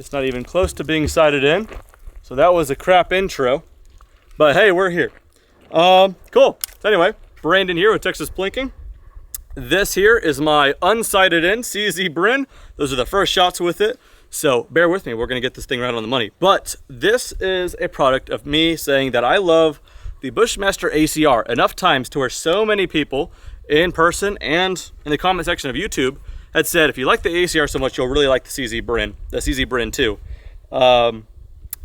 It's not even close to being sighted in. So that was a crap intro. But hey, we're here. Cool. So anyway, Brandon here with Texas Plinking. This here is my unsighted in CZ Bren. Those are the first shots with it. So bear with me, we're gonna get this thing right on the money. But this is a product of me saying that I love the Bushmaster ACR enough times to where so many people in person and in the comment section of YouTube had said, if you like the ACR so much, you'll really like the CZ Bren too.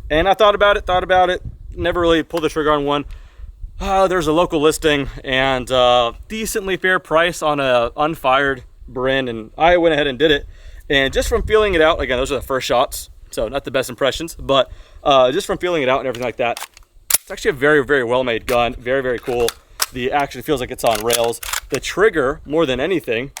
And I thought about it, never really pulled the trigger on one. There's a local listing and decently fair price on a unfired Bren, and I went ahead and did it. And just from feeling it out, again, those are the first shots, so not the best impressions, but just from feeling it out and everything like that, it's actually a very, very well-made gun. Very, very cool. The action feels like it's on rails. The trigger, more than anything,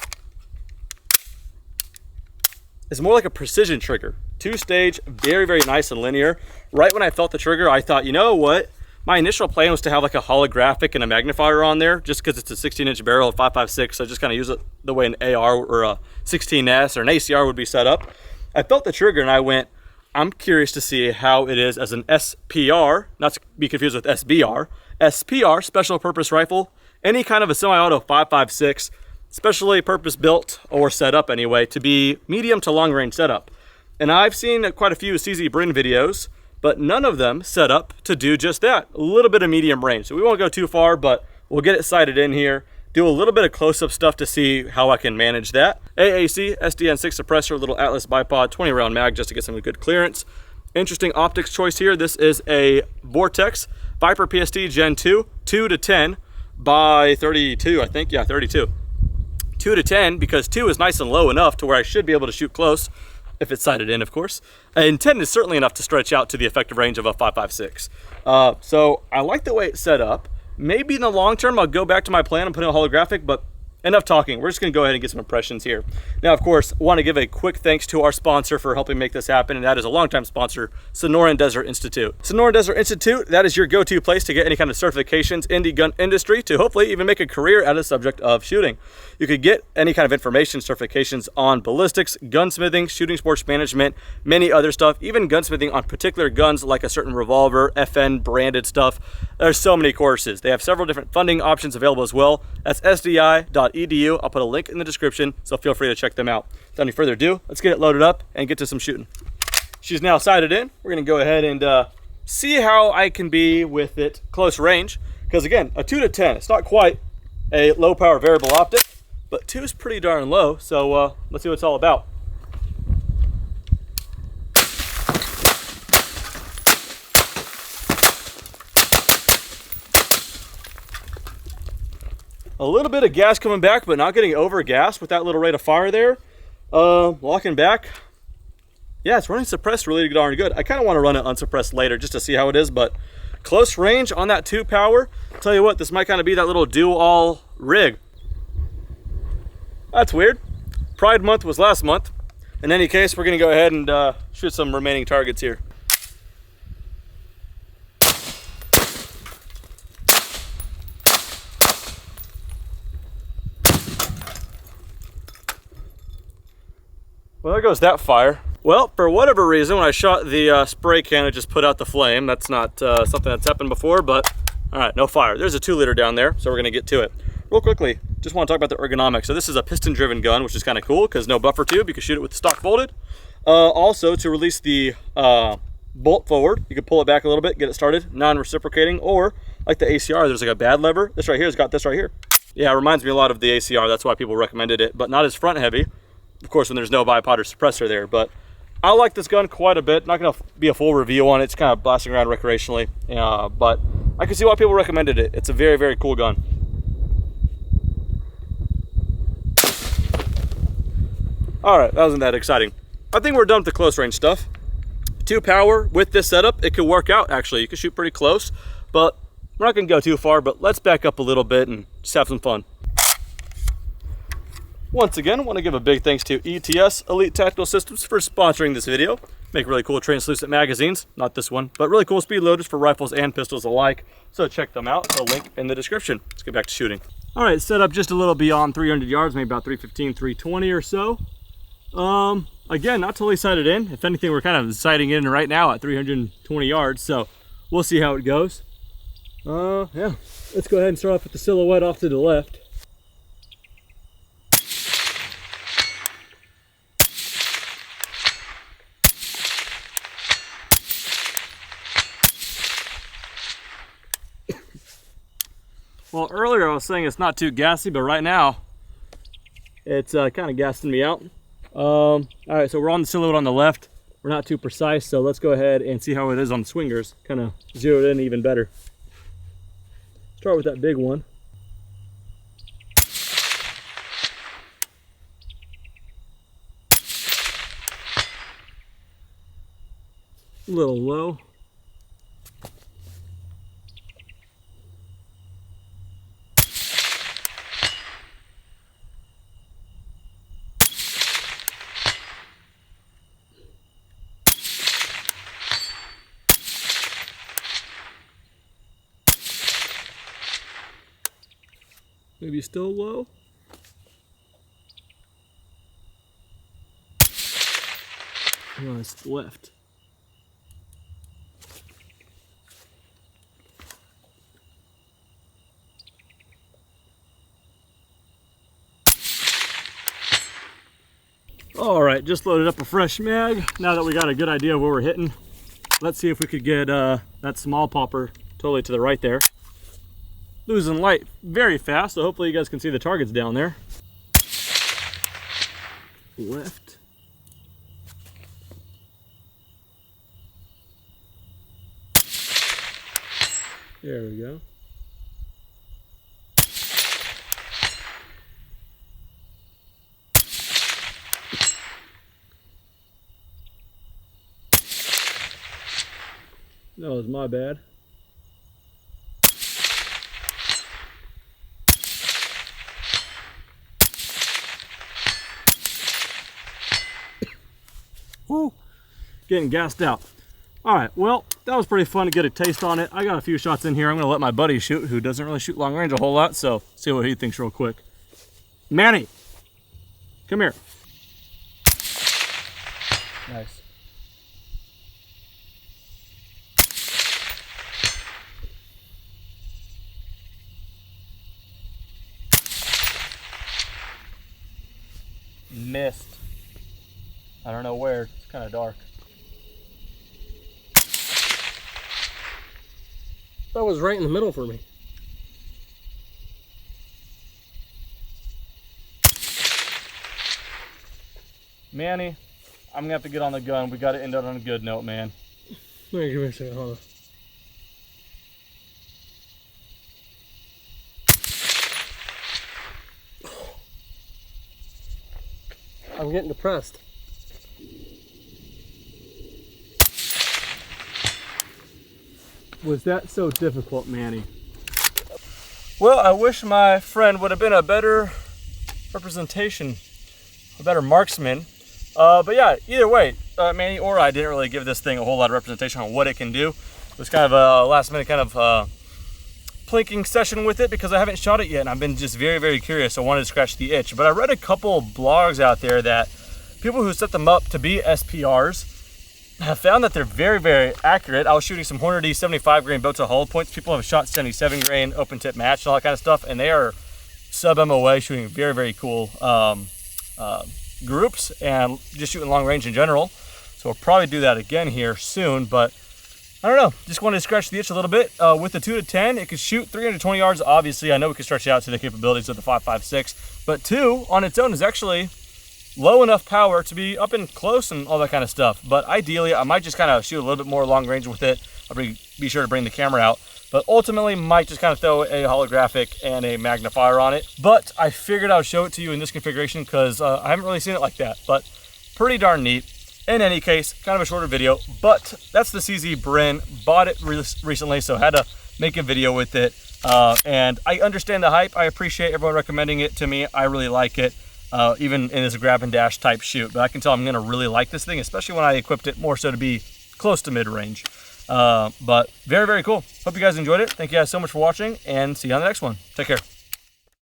is more like a precision trigger. Two-stage, very, very nice and linear. Right when I felt the trigger, I thought, you know what? My initial plan was to have like a holographic and a magnifier on there, just because it's a 16-inch barrel at 5.56, so I just kind of use it the way an AR or a 16S or an ACR would be set up. I felt the trigger and I went, I'm curious to see how it is as an SPR, not to be confused with SBR, SPR, special purpose rifle, any kind of a semi-auto 5.56, specially purpose built or set up anyway, to be medium to long range setup. And I've seen quite a few CZ Bren videos, but none of them set up to do just that, a little bit of medium range. So we won't go too far, but we'll get it sighted in here, do a little bit of close-up stuff to see how I can manage that. AAC, SDN6 suppressor, little Atlas bipod, 20 round mag just to get some good clearance. Interesting optics choice here. This is a Vortex Viper PST Gen 2, 2 to 10 by 32, I think. Yeah, 32. 2 to 10 because 2 is nice and low enough to where I should be able to shoot close, if it's sighted in, of course. And 10 is certainly enough to stretch out to the effective range of a 5.56. So I like the way it's set up. Maybe in the long term, I'll go back to my plan and put in a holographic, but enough talking. We're just gonna go ahead and get some impressions here. Now, of course, I wanna give a quick thanks to our sponsor for helping make this happen, and that is a longtime sponsor, Sonoran Desert Institute. Sonoran Desert Institute, that is your go-to place to get any kind of certifications in the gun industry to hopefully even make a career out of the subject of shooting. You could get any kind of information, certifications on ballistics, gunsmithing, shooting sports management, many other stuff, even gunsmithing on particular guns like a certain revolver, FN branded stuff. There's so many courses. They have several different funding options available as well. That's sdi.edu. I'll put a link in the description, so feel free to check them out. Without any further ado, let's get it loaded up and get to some shooting. She's now sighted in. We're gonna go ahead and see how I can be with it close range. Because again, a 2 to 10, it's not quite a low power variable optic, but 2 is pretty darn low, so let's see what it's all about. A little bit of gas coming back, but not getting over gas with that little rate of fire there. Locking back. Yeah, it's running suppressed really darn good. I kind of want to run it unsuppressed later just to see how it is, but close range on that 2 power. I'll tell you what, this might kind of be that little do-all rig. That's weird. Pride month was last month. In any case, we're gonna go ahead and shoot some remaining targets here. Well, there goes that fire. Well, for whatever reason, when I shot the spray can, it just put out the flame. That's not something that's happened before, but all right, no fire. There's a 2 liter down there, so we're gonna get to it. Real quickly, just wanna talk about the ergonomics. So this is a piston-driven gun, which is kind of cool because no buffer tube, you can shoot it with the stock folded. Also, to release the bolt forward, you can pull it back a little bit, get it started, non-reciprocating, or like the ACR, there's like a bad lever. This right here has got this right here. Yeah, it reminds me a lot of the ACR, that's why people recommended it, but not as front heavy. Of course, when there's no bipod or suppressor there, but I like this gun quite a bit. Not gonna be a full review on it. It's kind of blasting around recreationally, but I can see why people recommended it. It's a very, very cool gun. All right, that wasn't that exciting. I think we're done with the close range stuff. 2 power with this setup, it could work out actually. You can shoot pretty close, but we're not gonna go too far, but let's back up a little bit and just have some fun. Once again, I want to give a big thanks to ETS, Elite Tactical Systems, for sponsoring this video. Make really cool translucent magazines, not this one, but really cool speed loaders for rifles and pistols alike. So check them out, the link in the description. Let's get back to shooting. All right, set up just a little beyond 300 yards, maybe about 315, 320 or so. Again, not totally sighted in. If anything, we're kind of sighting in right now at 320 yards, so we'll see how it goes. Yeah, let's go ahead and start off with the silhouette off to the left. Well, earlier I was saying it's not too gassy, but right now it's kind of gassing me out. All right, so we're on the silhouette on the left. We're not too precise, so let's go ahead and see how it is on the swingers. Kind of zero it in even better. Start with that big one. A little low. Maybe still low. No, it's left. All right, just loaded up a fresh mag. Now that we got a good idea of where we're hitting, let's see if we could get that small popper totally to the right there. Losing light very fast, so hopefully you guys can see the targets down there. Left. There we go. That was my bad. Woo, getting gassed out. All right, well, that was pretty fun to get a taste on it. I got a few shots in here. I'm gonna let my buddy shoot, who doesn't really shoot long range a whole lot, so see what he thinks real quick. Manny, come here. Nice. Missed. I don't know where, it's kind of dark. That was right in the middle for me. Manny, I'm gonna have to get on the gun. We gotta end it on a good note, man. Wait, give me a second, hold on. I'm getting depressed. Was that so difficult, Manny? Well, I wish my friend would have been a better representation, a better marksman. But yeah, either way, Manny or I didn't really give this thing a whole lot of representation on what it can do. It was kind of a last minute kind of plinking session with it because I haven't shot it yet and I've been just very, very curious. So I wanted to scratch the itch. But I read a couple blogs out there that people who set them up to be SPRs have found that they're very, very accurate. I was shooting some Hornady 75 grain bow to hull points. People have shot 77 grain open tip match and all that kind of stuff, and they are sub MOA shooting very, very cool groups and just shooting long range in general. So we'll probably do that again here soon, but I don't know. Just wanted to scratch the itch a little bit. With the 2 to 10, it could shoot 320 yards. Obviously, I know we could stretch it out to the capabilities of the 5.56, but 2 on its own is actually low enough power to be up and close and all that kind of stuff. But ideally, I might just kind of shoot a little bit more long range with it. I'll be sure to bring the camera out. But ultimately, might just kind of throw a holographic and a magnifier on it. But I figured I would show it to you in this configuration because I haven't really seen it like that. But pretty darn neat. In any case, kind of a shorter video. But that's the CZ Bren. Bought it recently, so had to make a video with it. And I understand the hype. I appreciate everyone recommending it to me. I really like it. Even in this grab and dash type shoot, but I can tell I'm gonna really like this thing, especially when I equipped it more so to be close to mid-range. But very, very cool. Hope you guys enjoyed it. Thank you guys so much for watching and see you on the next one. Take care.